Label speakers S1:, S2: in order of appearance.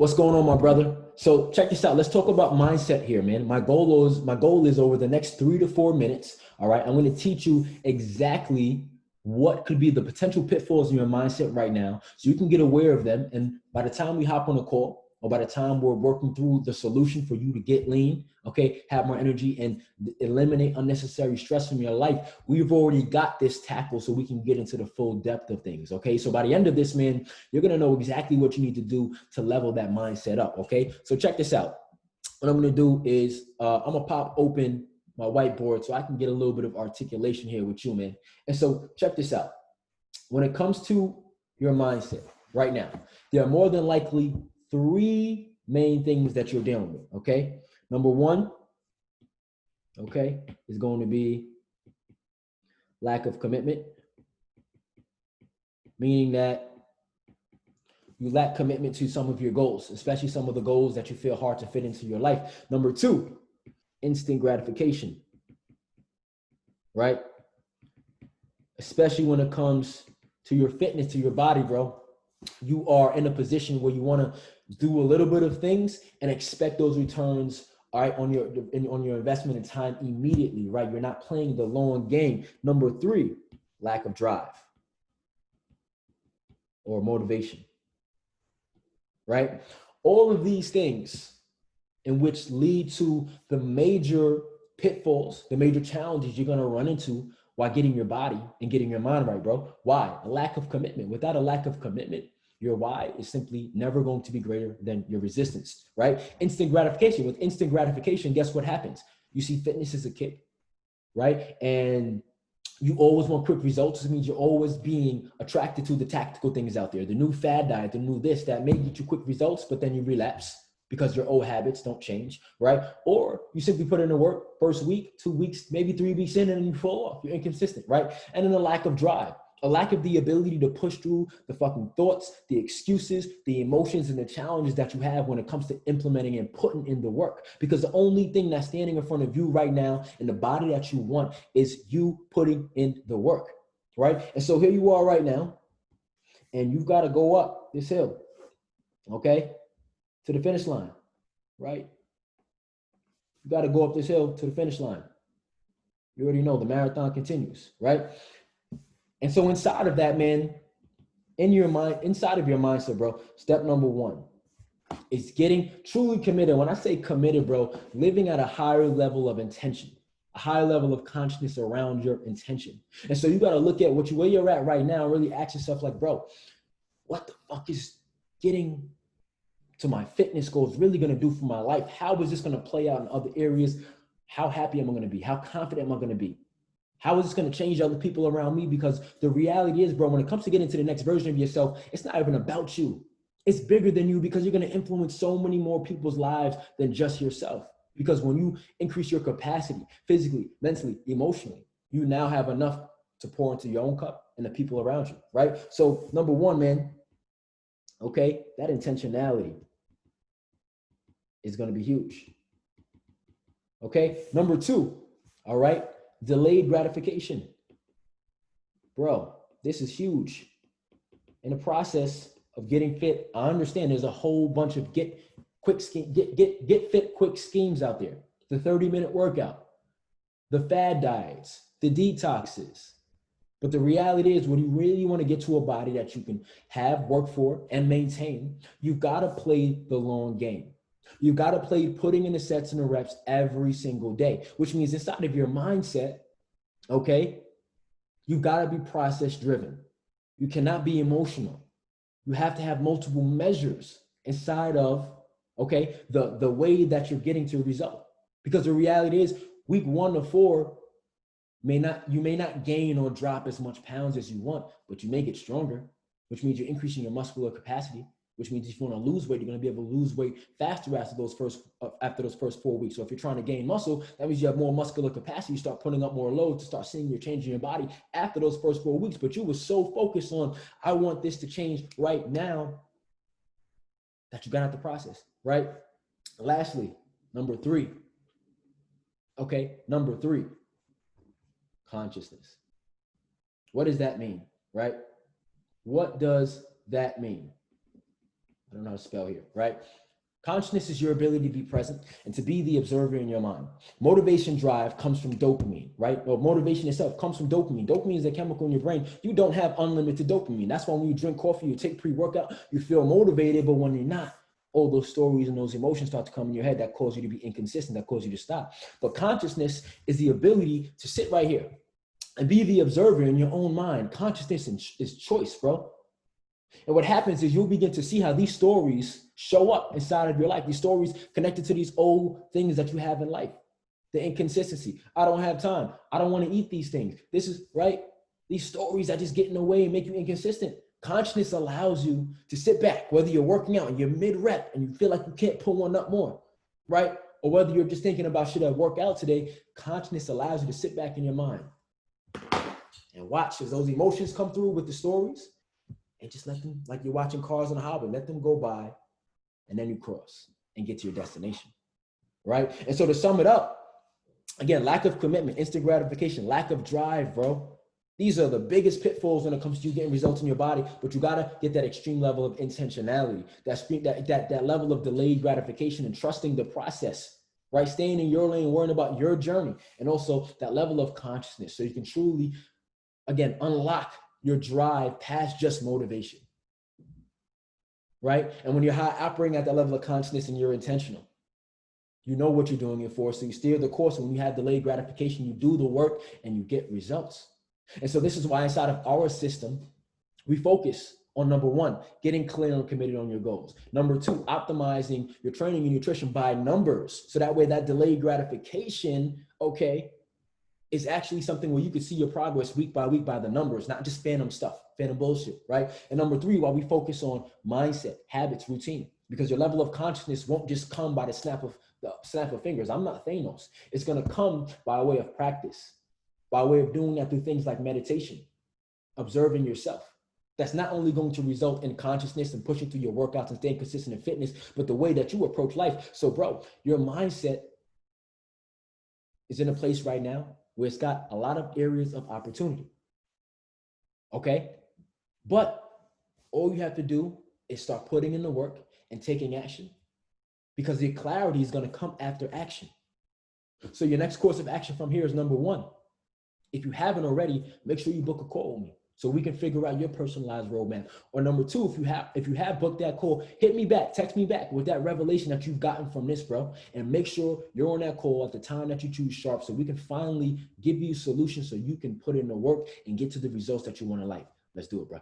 S1: What's going on, my brother? So check this out. Let's talk about mindset here, man. My goal is over the next 3 to 4 minutes. All right. I'm going to teach you exactly what could be the potential pitfalls in your mindset right now so you can get aware of them. And by the time we hop on a call or by the time we're working through the solution for you to get lean, okay, have more energy and eliminate unnecessary stress from your life, we've already got this tackled so we can get into the full depth of things. Okay. So by the end of this, man, you're going to know exactly what you need to do to level that mindset up. Okay. So check this out. What I'm going to do is I'm going to pop open my whiteboard so I can get a little bit of articulation here with you, man. And so check this out. When it comes to your mindset right now, there are more than likely three main things that you're dealing with. Okay. Number one, okay, is going to be lack of commitment, meaning that you lack commitment to some of your goals, especially some of the goals that you feel hard to fit into your life. Number two, instant gratification, right? Especially when it comes to your fitness, to your body, bro. You are in a position where you want to do a little bit of things and expect those returns, all right, on your investment in time immediately, right? You're not playing the long game. Number three, lack of drive or motivation, right? All of these things in which lead to the major pitfalls, the major challenges you're going to run into while getting your body and getting your mind right, bro. Why? A lack of commitment. Without a lack of commitment, your why is simply never going to be greater than your resistance, right? Instant gratification. With instant gratification, guess what happens? You see fitness as a kick, right? And you always want quick results. It means you're always being attracted to the tactical things out there, the new fad diet, the new this, that may get you quick results, but then you relapse because your old habits don't change, right? Or you simply put in the work first week, 2 weeks, maybe 3 weeks in, and then you fall off. You're inconsistent, right? And then a lack of drive, a lack of the ability to push through the fucking thoughts, the excuses, the emotions, and the challenges that you have when it comes to implementing and putting in the work. Because the only thing that's standing in front of you right now in the body that you want is you putting in the work, right? And so here you are right now, and you've got to go up this hill, okay, to the finish line, right? You got to go up this hill to the finish line. You already know the marathon continues, right? And so inside of that, man, in your mind, inside of your mindset, bro, step number one is getting truly committed. When I say committed, bro, living at a higher level of intention, a higher level of consciousness around your intention. And so you got to look at where you're at right now and really ask yourself like, bro, what the fuck is getting to my fitness goals really going to do for my life? How is this going to play out in other areas? How happy am I going to be? How confident am I going to be? How is this going to change other people around me? Because the reality is, bro, when it comes to getting to the next version of yourself, it's not even about you. It's bigger than you because you're going to influence so many more people's lives than just yourself. Because when you increase your capacity physically, mentally, emotionally, you now have enough to pour into your own cup and the people around you, right? So number one, man, okay, that intentionality is going to be huge. Okay, number two, all right, delayed gratification. Bro, this is huge. In the process of getting fit, I understand there's a whole bunch of get fit quick schemes out there. The 30-minute workout, the fad diets, the detoxes. But the reality is when you really want to get to a body that you can have, work for, and maintain, you've got to play the long game. You've got to play putting in the sets and the reps every single day, which means inside of your mindset, okay, you've got to be process driven. You cannot be emotional. You have to have multiple measures inside of, okay, the way that you're getting to a result. Because the reality is week 1 to 4, you may not gain or drop as much pounds as you want, but you may get stronger, which means you're increasing your muscular capacity, which means if you want to lose weight, you're going to be able to lose weight faster after those first 4 weeks. So if you're trying to gain muscle, that means you have more muscular capacity. You start putting up more load to start seeing your change in your body after those first 4 weeks. But you were so focused on, I want this to change right now, that you got out the process, right? Lastly, number 3. Okay, number 3, consciousness. What does that mean, right? What does that mean? I don't know how to spell here, right? Consciousness is your ability to be present and to be the observer in your mind. Motivation drive comes from dopamine, right? Or motivation itself comes from dopamine. Dopamine is a chemical in your brain. You don't have unlimited dopamine. That's why when you drink coffee, you take pre-workout, you feel motivated, but when you're not, all those stories and those emotions start to come in your head that cause you to be inconsistent, that cause you to stop. But consciousness is the ability to sit right here and be the observer in your own mind. Consciousness is choice, bro. And what happens is you'll begin to see how these stories show up inside of your life. These stories connected to these old things that you have in life. The inconsistency. I don't have time. I don't want to eat these things. This is right. These stories that just get in the way and make you inconsistent. Consciousness allows you to sit back, whether you're working out and you're mid-rep and you feel like you can't pull one up more, right? Or whether you're just thinking about, should I work out today? Consciousness allows you to sit back in your mind and watch as those emotions come through with the stories, and just let them, like you're watching cars on a highway, let them go by, and then you cross and get to your destination, right? And so to sum it up, again, lack of commitment, instant gratification, lack of drive, bro. These are the biggest pitfalls when it comes to you getting results in your body, but you gotta get that extreme level of intentionality, that level of delayed gratification and trusting the process, right? Staying in your lane, worrying about your journey, and also that level of consciousness so you can truly, again, unlock your drive past just motivation, right? And when you're operating at that level of consciousness and you're intentional, you know what you're doing it for, so you steer the course. And when you have delayed gratification, you do the work and you get results. And so this is why inside of our system, we focus on number one, getting clear and committed on your goals. Number two, optimizing your training and nutrition by numbers. So that way that delayed gratification, okay, is actually something where you can see your progress week by week by the numbers, not just phantom stuff, phantom bullshit, right? And number three, while we focus on mindset, habits, routine, because your level of consciousness won't just come by the snap of fingers. I'm not Thanos. It's gonna come by way of practice, by way of doing that through things like meditation, observing yourself. That's not only going to result in consciousness and pushing through your workouts and staying consistent in fitness, but the way that you approach life. So bro, your mindset is in a place right now where it's got a lot of areas of opportunity, okay? But all you have to do is start putting in the work and taking action, because the clarity is gonna come after action. So your next course of action from here is number one. If you haven't already, make sure you book a call with me so we can figure out your personalized roadmap. Or number two, if you have booked that call, hit me back, text me back with that revelation that you've gotten from this, bro. And make sure you're on that call at the time that you choose sharp so we can finally give you solutions so you can put in the work and get to the results that you want in life. Let's do it, bro.